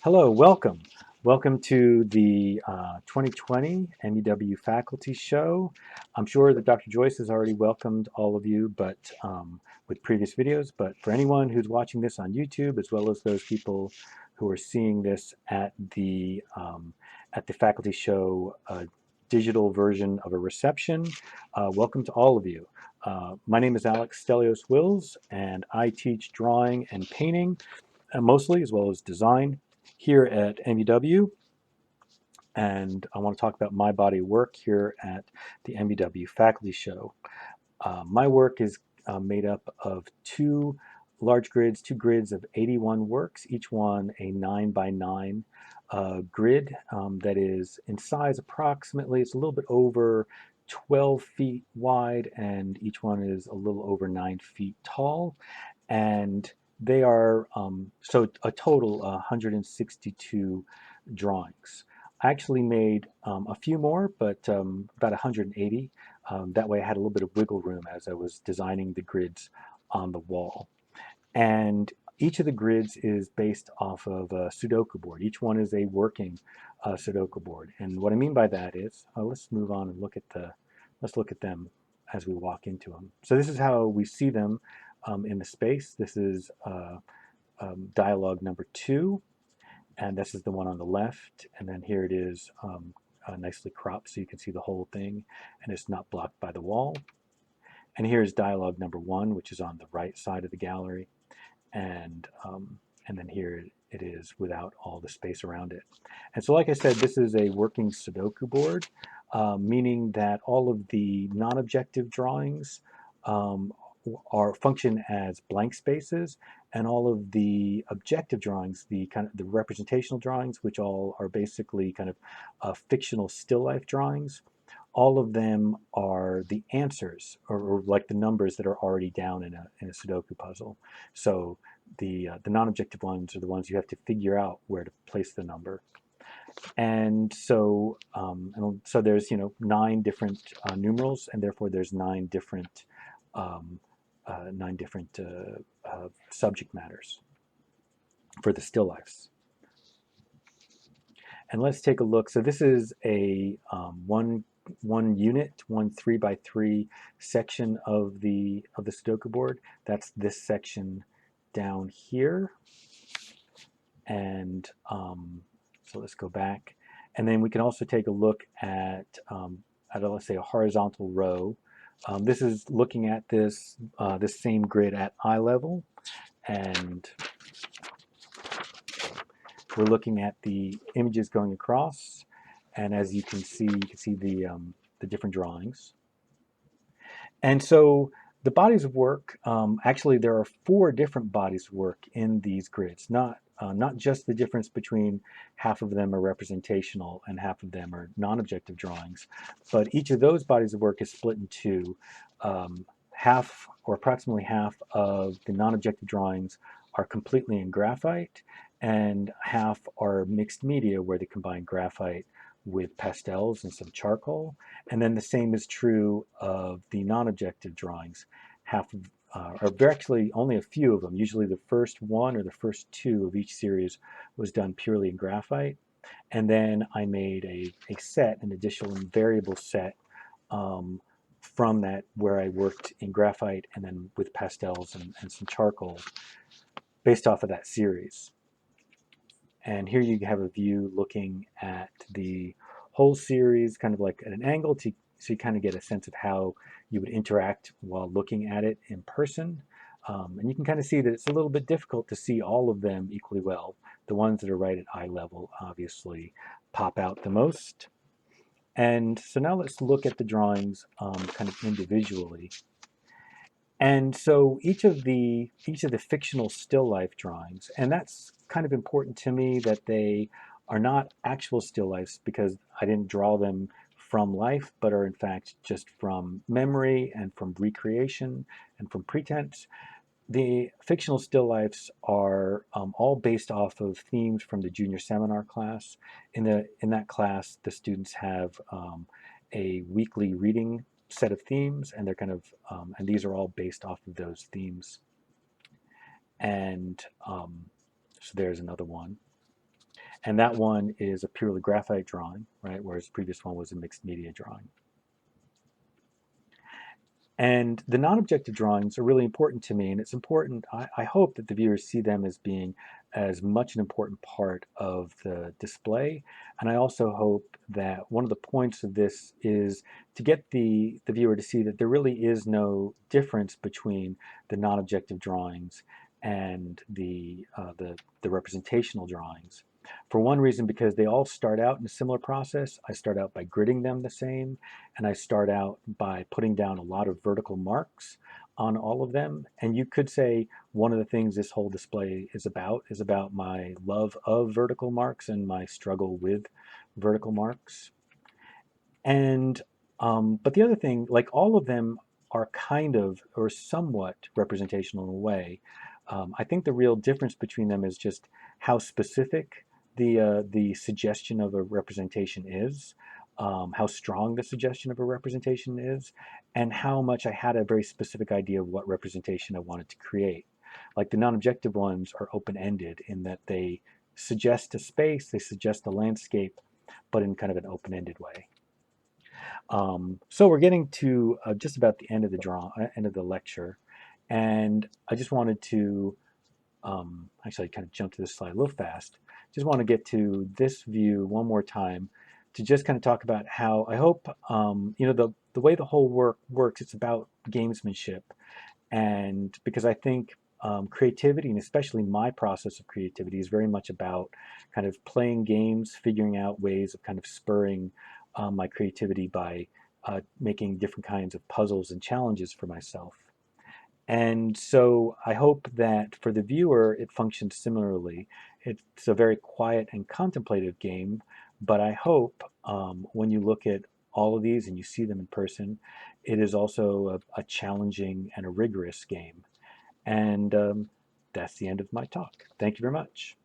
Hello, welcome. Welcome to the 2020 MEW Faculty Show. I'm sure that Dr. Joyce has already welcomed all of you, but with previous videos. But for anyone who's watching this on YouTube, as well as those people who are seeing this at the Faculty Show digital version of a reception, welcome to all of you. My name is Alex Stelios-Wills, and I teach drawing and painting mostly, as well as design here at MEW. And I want to talk about my body of work here at the MEW Faculty Show. My work is made up of two grids of 81 works, each one a 9 by 9 grid that is in size approximately, it's a little bit over 12 feet wide, and each one is a little over 9 feet tall. And they are, so a total 162 drawings. I actually made a few more, but about 180. That way I had a little bit of wiggle room as I was designing the grids on the wall. And each of the grids is based off of a Sudoku board. Each one is a working Sudoku board. And what I mean by that is, let's move on and let's look at them as we walk into them. So this is how we see them in the space. This is dialogue number 2. And this is the one on the left. And then here it is nicely cropped so you can see the whole thing and it's not blocked by the wall. And here's dialogue number 1, which is on the right side of the gallery. And then here it is without all the space around it. And so like I said, this is a working Sudoku board, meaning that all of the non-objective drawings function as blank spaces, and all of the objective drawings, the representational drawings, which all are basically kind of fictional still life drawings, all of them are the answers, or like the numbers that are already down in a Sudoku puzzle. So the non-objective ones are the ones you have to figure out where to place the number. And so there's 9 different numerals, and therefore there's 9 different subject matters for the still lifes. And let's take a look. So this is a one unit, one 3 by 3 section of the Sudoku board. That's this section down here. And so let's go back. And then we can also take a look at let's say a horizontal row. This is looking at this same grid at eye level, and we're looking at the images going across. And as you can see the different drawings. And so the bodies of work, actually there are 4 different bodies of work in these grids, not just the difference between half of them are representational and half of them are non-objective drawings, but each of those bodies of work is split in 2. Half, or approximately half, of the non-objective drawings are completely in graphite, and half are mixed media, where they combine graphite with pastels and some charcoal. And then the same is true of the non-objective drawings. Half of, or actually only a few of them, usually the first 1 or the first 2 of each series was done purely in graphite. And then I made an additional variable set from that, where I worked in graphite and then with pastels and some charcoal based off of that series. And here you have a view looking at the whole series kind of like at an angle, so you kind of get a sense of how you would interact while looking at it in person. And you can kind of see that it's a little bit difficult to see all of them equally well. The ones that are right at eye level obviously pop out the most. And so now let's look at the drawings kind of individually. And so each of the fictional still life drawings, and that's kind of important to me that they are not actual still lifes, because I didn't draw them from life, but are in fact just from memory and from recreation and from pretense. The fictional still lifes are all based off of themes from the junior seminar class. In that class, the students have a weekly reading set of themes, and they're kind of and these are all based off of those themes. And so there's another one. And that one is a purely graphite drawing, right? Whereas the previous one was a mixed media drawing. And the non-objective drawings are really important to me, and it's important, I hope that the viewers see them as being as much an important part of the display. And I also hope that one of the points of this is to get the viewer to see that there really is no difference between the non-objective drawings and the representational drawings. For one reason, because they all start out in a similar process. I start out by gridding them the same, and I start out by putting down a lot of vertical marks on all of them. And you could say one of the things this whole display is about my love of vertical marks and my struggle with vertical marks. And but the other thing, like all of them are kind of or somewhat representational in a way. I think the real difference between them is just how specific the suggestion of a representation is, how strong the suggestion of a representation is, and how much I had a very specific idea of what representation I wanted to create. Like the non-objective ones are open-ended in that they suggest a space, they suggest a landscape, but in kind of an open-ended way. So we're getting to just about the end of end of the lecture, and I just wanted to actually kind of jump to this slide a little fast. Just want to get to this view one more time to just kind of talk about how I hope you know the way the whole work works. It's about gamesmanship, and because I think creativity, and especially my process of creativity, is very much about kind of playing games, figuring out ways of kind of spurring my creativity by making different kinds of puzzles and challenges for myself. And so I hope that for the viewer, it functions similarly. It's a very quiet and contemplative game, but I hope when you look at all of these and you see them in person, it is also a challenging and a rigorous game. And that's the end of my talk. Thank you very much.